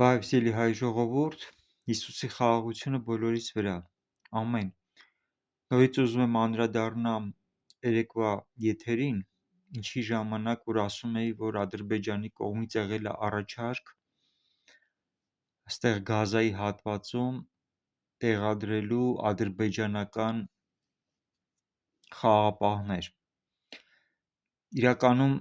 Բարև սիրելի հայ ժողովուրդ, Հիսուսի խաղաղությունը բոլորիս վրա, ամեն։ Նորից ուզում եմ անդրադառնամ երեկվա եթերին, ինչի ժամանակ, որ ասում էի, որ Ադրբեջանի կողմից եղել է առաջարկ այստեղ Գազայի հատվածում տեղադրելու ադրբեջանական խաղաղապահներ։ Իրականում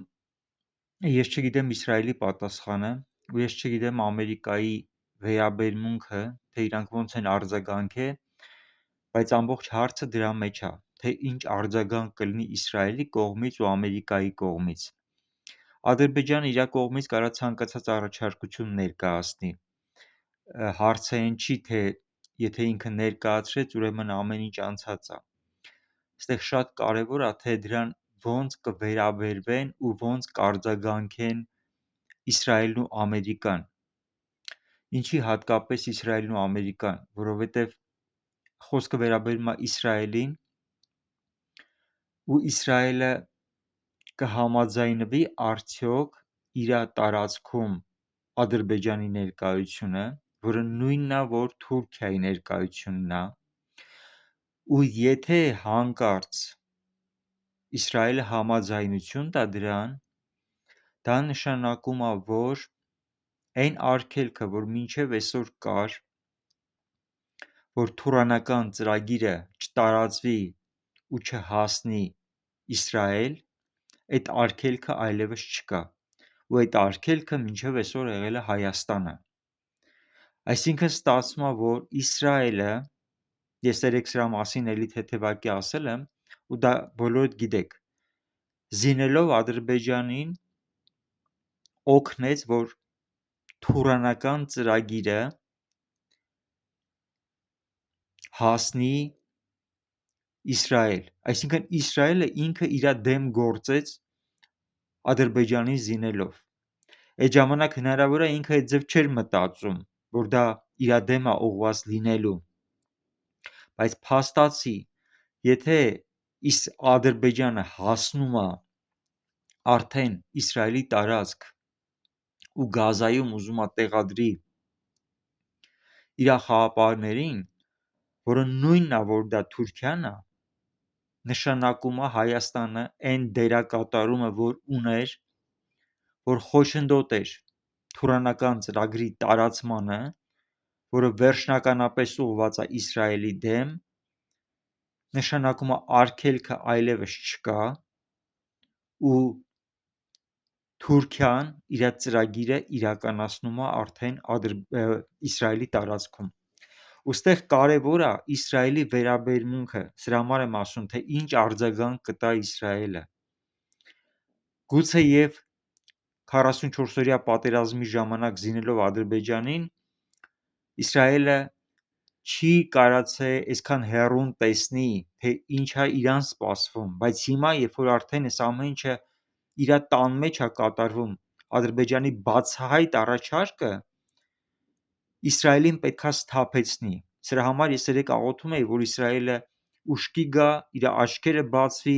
ես չգիտեմ Իսրայելի պատասխանը, ու ես չգիտեմ Ամերիկայի վերաբերմունքը, թե իրանք ոնց են արձագանքել, բայց ամբողջ հարցը դրա մեջ է, թե ինչ արձագանք կլինի Իսրայելի կողմից ու Ամերիկայի կողմից։ Ադրբեջանը իր կողմից կարա ցանկացած առաջարկություն ներկայացնի։ Հարցը այն չի, թե եթե ինքը ներկայացրեց, ուրեմն ամեն ինչ անցած է։ Այստեղ շատ կարևոր է, թե դրան ոնց կվերաբերվեն ու ոնց կարձագանքեն Իսրայելն ու Ամերիկան։ Ինչի հատկապես Իսրայելն ու Ամերիկան, որովհետև խոսքը վերաբերում է Իսրայելին, ու Իսրայելը կհամաձայնվի արդյոք իր տարածքում Ադրբեջանի ներկայությունը, որը նույնն է, որ Թուրքիայի ներկայությունն է, ու եթե հանկարծ Իսրայելը համաձայնություն տա դրան, դա նշանակում է, որ այն արգելքը, որ մինչև այսօր կար, որ թուրանական ծրագիրը չտարածվի ու չհասնի Իսրայել, այդ արգելքը այլևս չկա, ու այդ արգելքը մինչև այսօր եղել է Հայաստանը։ Այսինքն ստացվում է, որ Իսրայելը, ես երեք սրա մասին էլի թեթևակի ասել եմ, ու դա բոլորդ գիտեք, զինելով Ադրբեջանին օգնեց, որ թուրանական ծրագիրը հասնի Իսրայել, այսինքն Իսրայելը ինքը իր դեմ գործեց Ադրբեջանին զինելով։ Այդ ժամանակ հնարավոր է ինքը այդ ձև չէր մտածում, որ դա իր դեմ է ուղղված լինելու, բայց փաստացի, եթե Ադրբեջանը հասնում է արդեն Իսրայելի տարածք ու Գազայում ուզում է տեղադրի իր խաղաղապահներին, որը նույնն է, որ դա Թուրքիան է, նշանակում է Հայաստանը այն դերակատարումը, որ ուներ, որ խոչընդոտ էր թուրանական ծրագրի տարածմանը, որը վերջնականապես ուղղված է Իսրայելի դեմ, նշանակում է արգելքը այլևս չկա ու Թուրքիան իր ծրագիրը իրականացնում է արդեն Իսրայելի տարածքում։ Ոստեղ կարևոր է Իսրայելի վերաբերմունքը, սրա համար եմ ասում, թե ինչ արձագանք կտա Իսրայելը։ Գուցեև 44-օրյա պատերազմի ժամանակ զինելով Ադրբեջանին, Իսրայելը չի կարացել այսքան հեռուն տեսնի, թե ինչ է իրան սպասվում, բայց հիմա, երբ որ արդեն այս ամեն ինչը իր տան մեջ է կատարվում, Ադրբեջանի բացահայտ առաջարկը, Իսրայելին պետքա սթափեցնի։ Սրա համար ես երեք աղոթում էի, որ Իսրայելը ուշքի գա, իր աչքերը բացվի,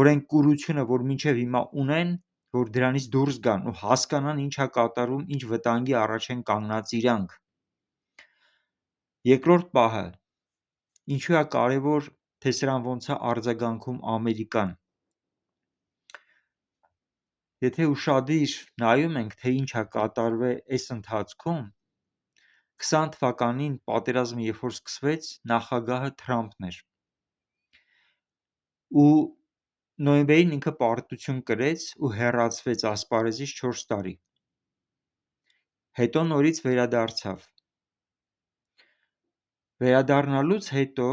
որ այն կուրությունը, որ մինչև հիմա ունեն, որ դրանից դուրս գան ու հասկանան ինչ է կատարվում, ինչ վտանգի առաջ են կանգնած իրանք։ Երկրորդ պահը, ինչու է կարևոր, թե սրան ոնց է արձագանքում Ամերիկան։ Եթե ուշադիր նայում ենք, թե ինչ է կատարվել այս ընթացքում, 20 թվականին պատերազմը երբ որ սկսվեց, նախագահը Թրամփն էր, ու նոյեմբերին ինքը պարտություն կրեց ու հեռացվեց ասպարեզից 4 տարի, հետո նորից վերադարձավ։ Վերադառնալուց հետո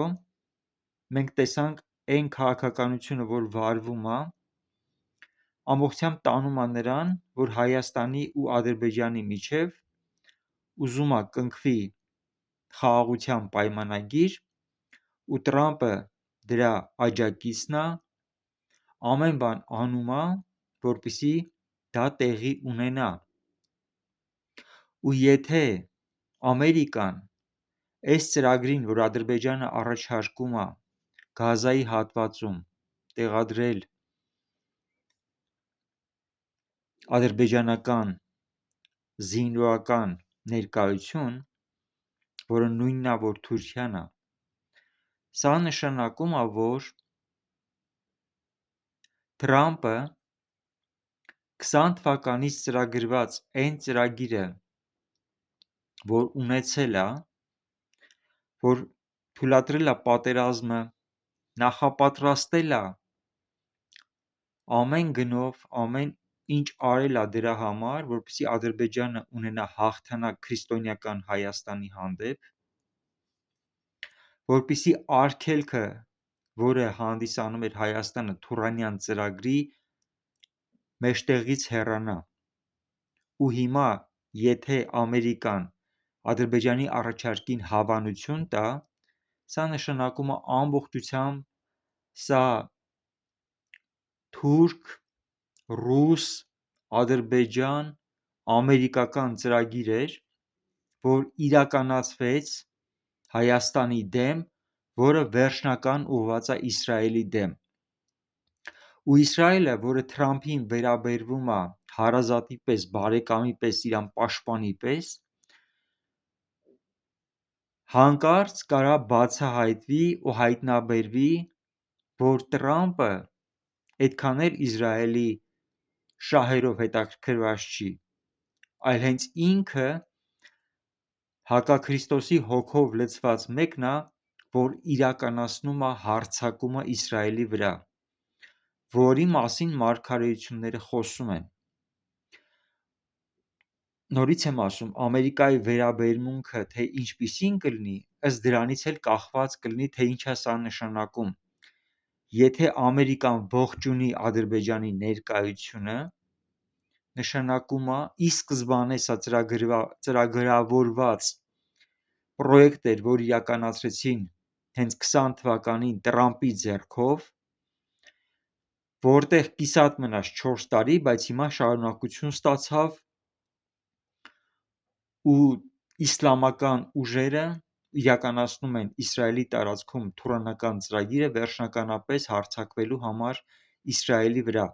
մենք տեսանք այն քաղաքականությունը, որ վարվում է, ամբողջությամբ տանում է նրան, որ Հայաստանի ու Ադրբեջանի միջև ուզում է կնքվի խաղաղության պայմանագիր, ու Տրամփը դրա աջակիցն է, ամեն բան անում է, որպեսզի դա տեղի ունենա։ Ու եթե Ամերիկան այս ծրագրին, որ Ադրբեջանը առաջարկում է Գազայի հատվածում տեղադրել ադրբեջանական զինվորական ներկայություն, որը նույնն է, որ Թուրքիան է, սա նշանակում է, որ Թրամպը 20 թվականից ծրագրված այն ծրագիրը, որ ունեցել է, որ թույլատրել է պատերազմը, նախապատրաստել է ամեն գնով, ամեն ինչ արել է դրա համար, որպեսզի Ադրբեջանը ունենա հաղթանակ քրիստոնեական Հայաստանի հանդեպ, որպեսզի արգելքը, որը հանդիսանում էր Հայաստանը Թուրանյան ծրագրի, մեջտեղից հեռանա։ Ու հիմա, եթե Ամերիկան Ադրբեջանի առաջարկին հավանություն տա, սա նշանակում է ամբողջությամբ սա թուրք, ռուս, ադրբեջան, ամերիկական ծրագիր էր, որ իրականացվեց Հայաստանի դեմ, որը վերջնական ուղղված է Իսրայելի դեմ։ Ու Իսրայելը, որը Թրամփին վերաբերվում է հարազատի պես, բարեկամի պես, իրան պաշտպանի պես, հանկարծ կարա բացահայտվի ու հայտնաբերվի, որ Տրամպը այդքան էլ Իսրայելի շահերով հետաքրքրված չի, այլ հենց ինքը հակաքրիստոսի հոգով լցված մեկն է, որ իրականացնում է հարձակումը Իսրայելի վրա, որի մասին մարգարեությունները խոսում են։ Նորից եմ ասում, Ամերիկայի վերաբերմունքը թե ինչպիսին կլինի, ըստ դրանից էլ կախված կլինի, թե ինչ է սա նշանակում։ Եթե Ամերիկան ողջունի Ադրբեջանի ներկայությունը, նշանակում է ի սկզբանե սա ծրագրավորված պրոյեկտ էր, որ իրականացրեցին հենց 20 թվականին Տրամպի ձեռքով, որտեղ կիսատ մնաց 4 տարի, բայց հիմա շարունակություն ստացավ ու իսլամական ուժերը իրականացնում են Իսրայելի տարածքում թուրանական ծրագիրը վերջնականապես հարձակվելու համար Իսրայելի վրա։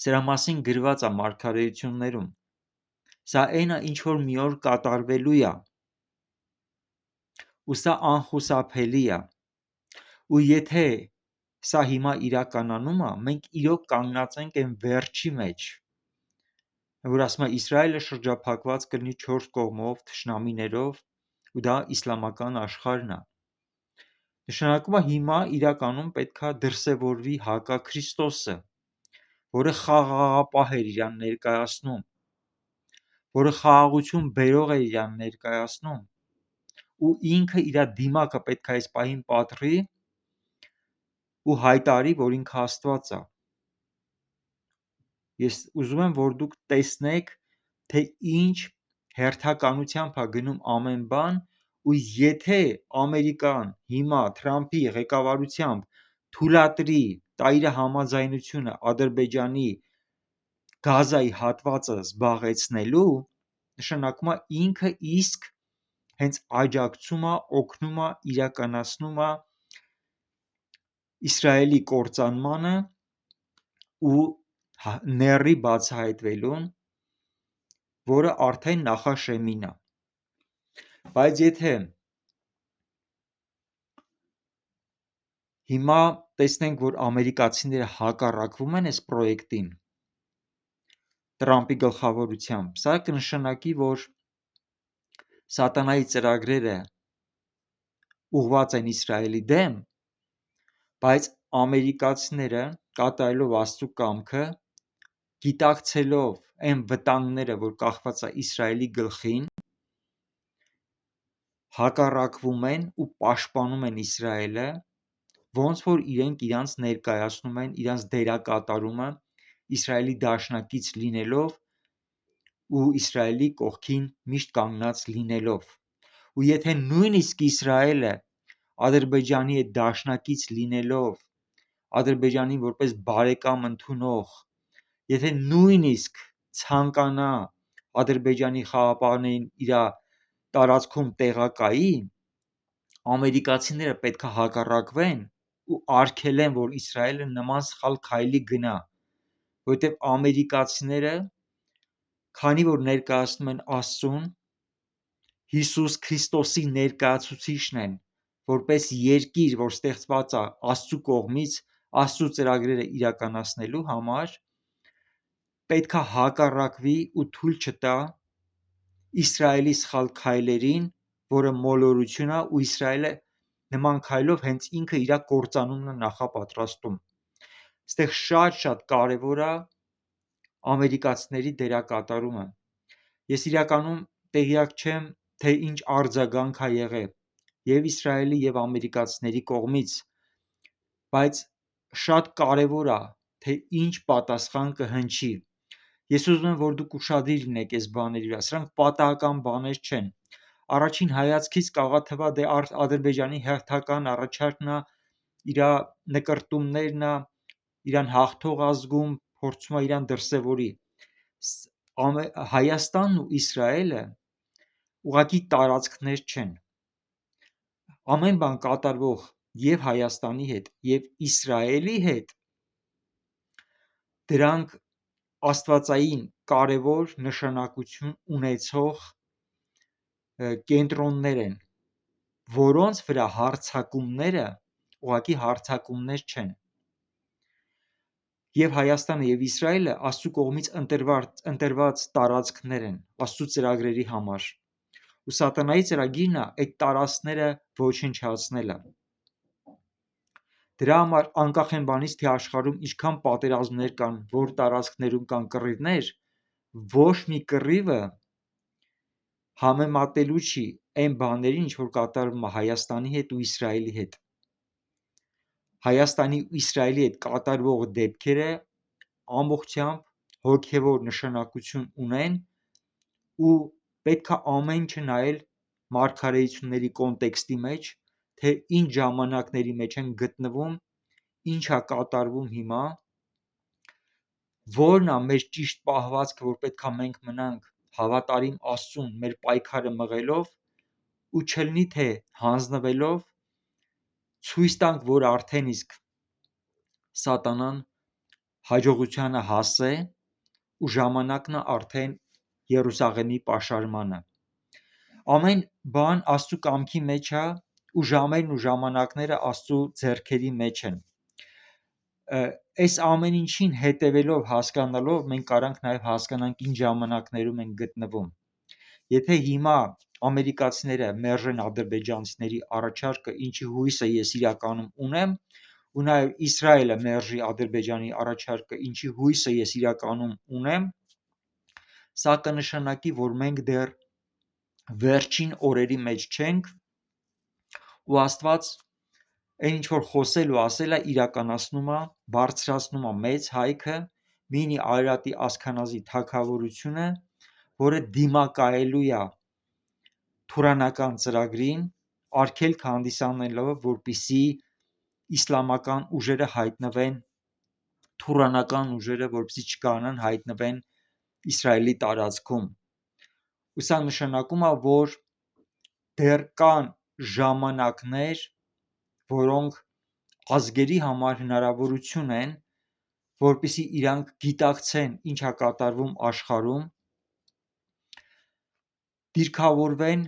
Սրա մասին գրված է մարգարեություններում։ Սա այն է, ինչ որ մի օր կատարվելու է։ Ու սա անխուսափելի է։ Ու եթե սա հիմա իրականանում է, մենք իրոք կանգնած ենք այն վերջի մեջ, որ ասում է Իսրայելը շրջափակված կլինի 4 կողմով թշնամիներով ու դա իսլամական աշխարհն է։ Նշանակում է հիմա իրականում պետքա դրսևորվի հակաքրիստոսը, որը խաղաղապահ էր իրան ներկայացնում, որը խաղաղություն բերող էր իրան ներկայացնում, ու ինքը իր դիմակը պետք է այս պահին պատռի ու հայտարարի, որ ինքը Աստված է։ Ես ուզում եմ, որ դուք տեսնեք, թե ինչ հերթականությամբ է գնում ամեն բան, ու եթե Ամերիկան հիմա Թրամփի ղեկավարությամբ թույլատրի, տա իր համաձայնությունը Ադրբեջանի Գազայի հատվածը զբաղեցնելու, նշանակում է ինքը իսկ հենց աջակցում է, օգնում է, իրականացնում է Իսրայելի կործանմանը ու նեռի բացահայտվելուն, որը արդեն նախաշեմին է։ Բայց եթե հիմա տեսնենք, որ ամերիկացիները հակառակվում են այս պրոյեկտին Տրամպի գլխավորությամբ, սա կնշանակի, որ սատանայի ծրագրերը ուղղված են Իսրայելի դեմ, բայց ամերիկացիները կատարելով Աստծո կամքը, գիտակցելով այն վտանգները, որ կախված է Իսրայելի գլխին, հակառակվում են ու պաշտպանում են Իսրայելը, ոնց որ իրենք իրանց ներկայացնում են իրանց դերակատարումը Իսրայելի դաշնակից լինելով ու Իսրայելի կողքին միշտ կանգնած լինելով։ Ու եթե նույնիսկ Իսրայելը Ադրբեջանի հետ դաշնակից լինելով, Ադրբեջանին որպես բարեկամ ընդունող, եթե նույնիսկ ցանկանա Ադրբեջանի խաղաղապահներին իր տարածքում տեղակայի, ամերիկացիները պետք է հակառակվեն ու արգելեն, որ Իսրայելը նման սխալ քայլի գնա, որովհետև ամերիկացիները քանի որ ներկայացնում են Աստծուն, Հիսուս Քրիստոսի ներկայացուցիչն են, որպես երկիր, որ ստեղծված է Աստծու կողմից, Աստծու ծրագրերը իրականացնելու համար, պետք է հակառակվի ու թույլ չտա Իսրայելի սխալ քայլերին, որը մոլորություն է, ու Իսրայելը նման քայլով հենց ինքը իր կործանումն է նախապատրաստում։ Այստեղ շատ կարևոր է ամերիկացիների դերակատարումը։ Ես իրականում տեղյակ չեմ, թե ինչ արձագանք է եղել եւ Իսրայելի եւ ամերիկացիների կողմից, բայց շատ կարևոր է, թե ինչ պատասխան կհնչի։ Ես ուզում եմ, որ դուք ուշադիր լինեք այս բաների վրա, սրանք պատահական բաներ չեն։ Առաջին հայացքից կարող թվա դե Ադրբեջանի հերթական առաջարկն է, իր նկրտումներն է, իրան հաղթող ազգում փորձում է իրան դրսևորի։ Հայաստանն ու Իսրայելը ուղղակի տարածքներ չեն։ Ամեն բան կատարվող եւ Հայաստանի հետ եւ Իսրայելի հետ, դրանք աստվածային կարևոր նշանակություն ունեցող կենտրոններ են, որոնց վրա հարձակումները ուղղակի հարձակումներ չեն։ Եվ Հայաստանը եւ Իսրայելը Աստծու կողմից ընտրված տարածքներ են Աստծու ծրագրերի համար։ Ու սատանայի ծրագիրն է այդ տարածքները ոչնչացնելը։ Դրա համար անկախ այն բանից, թե աշխարհում ինչքան պատերազմներ կան, որ տարածքներում կան կռիվներ, ոչ մի կռիվը համեմատելու չի այն բաներին, ինչ որ կատարվում է Հայաստանի հետ ու Իսրայելի հետ։ Հայաստանի ու Իսրայելի հետ կատարվող դեպքերը ամբողջությամբ հոգևոր նշանակություն ունեն ու պետք է ամեն ինչը նայել մարգարեությունների կոնտեքստի մեջ, թե ինչ ժամանակների մեջ են գտնվում, ինչ է կատարվում հիմա, որն է մեր ճիշտ պահվածքը, որ պետք է մենք մնանք հավատարիմ Աստծուն մեր պայքարը մղելով ու չլինի թե հանձնվելով ցույց տանք, որ արդեն իսկ սատանան հաջողությանը հասե ու ժամանակն է արդեն Երուսաղեմի պաշարմանը։ Ամեն բան Աստծու կամքի մեջ է ու ժամերն ու ժամանակները Աստծու ձեռքերի մեջ են։ Այս ամեն ինչին հետևելով, հասկանալով, մենք կարանք նաև հասկանանք ինչ ժամանակներում ենք գտնվում։ Եթե հիմա ամերիկացիները մերժեն ադրբեջանցիների առաջարկը, ինչի հույսը ես իրականում ունեմ, ու նաև Իսրայելը մերժի Ադրբեջանի առաջարկը, ինչի հույսը ես իրականում ունեմ, սա կնշանակի, որ մենք դեռ վերջին օրերի մեջ չենք ու Աստված այն ինչ որ խոսել ու ասել է իրականացնում է, բարձրացնում է մեծ հայքը, մինի Արարատի ասքանազի թագավորությունը, որը դիմակայելու է թուրանական ծրագրին, արգելք հանդիսանելով, որպեսզի իսլամական ուժերը հայտնվեն, թուրանական ուժերը, որպեսզի չկարողանան հայտնվեն Իսրայելի տարածքում։ Ու սա նշանակում է, որ դեռ կան ժամանակներ, որոնք ազգերի համար հնարավորություն են, որպեսզի իրանք գիտակցեն ինչ է կատարվում աշխարհում, դիրքավորվեն,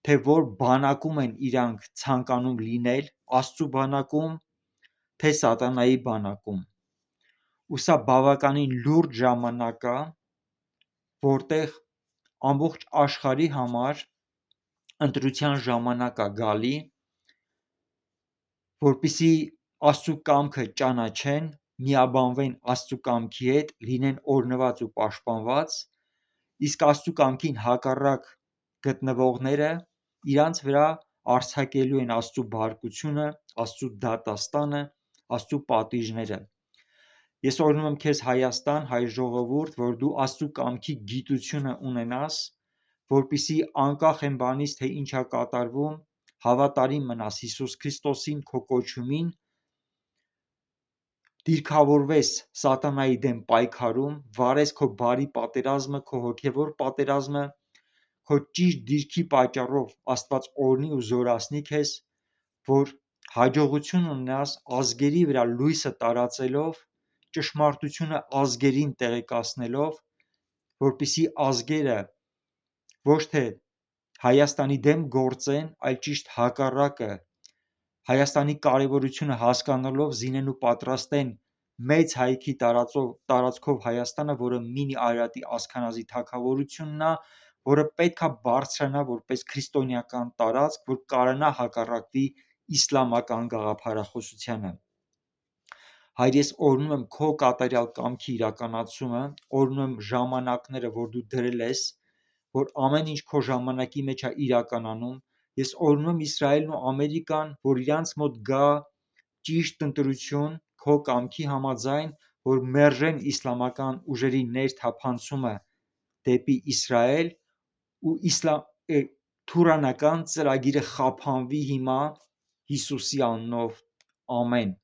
թե որ բանակում են իրանք ցանկանում լինել, Աստծու բանակում, թե սատանայի բանակում։ Ու սա բավականին լուրջ ժամանակ է, որտեղ ամբողջ աշխարհի համար ընտրության ժամանակ է գալի, որպեսզի Աստծու կամքը ճանաչեն, միաբանվեն Աստծու կամքի հետ, լինեն օրհնված ու պաշտպանված, իսկ Աստծու կամքին հակառակ գտնվողները իրանց վրա արձակելու են Աստծու բարկությունը, Աստծու դատաստանը, Աստծու պատիժները։ Ես օրհնում եմ քեզ Հայաստան, հայ ժողովուրդ, որ դու Աստծու կամքի գիտությունը ունենաս, որպեսզի անկախ այն բանից, թե ինչ է կատարվում, հավատարիմ մնաս Հիսուս Քրիստոսին, քո կոչումին, դիրքավորվես սատանայի դեմ պայքարում, վարես քո բարի պատերազմը, քո հոգևոր պատերազմը, քո ճիշտ դիրքի պատճառով Աստված օրհնի ու զորացնի քեզ, որ հաջողություն ունենաս ազգերի վրա լույսը տարածելով, ճշմարտությունը ազգերին տեղեկացնելով, որպեսզի ազգերը ոչ թե Հայաստանի դեմ գործեն, այլ ճիշտ հակառակը, Հայաստանի կարևորությունը հասկանալով զինեն ու պատրաստ են մեծ հայքի տարածքով Հայաստանը, որը մինի Արարատի ասքանազի թագավորությունն է, որը պետք է բարձրանա որպես քրիստոնեական տարածք, որ կարողանա հակառակվի իսլամական գաղափարախոսությանը։ Հայր, ես օրհնում եմ քո կատարյալ կամքի իրականացումը, օրհնում եմ ժամանակները, որ դու դրել ես, որ ամեն ինչ քո ժամանակի մեջ է իրականանում։ Ես օրհնում եմ Իսրայելն ու Ամերիկան, որ իրանց մոտ գա ճիշտ ընտրություն քո կամքի համաձայն, որ մերժեն իսլամական ուժերի ներթափանցումը դեպի Իսրայել ու թուրանական ծրագիրը խափանվի հիմա Հիսուսի անունով, ամեն։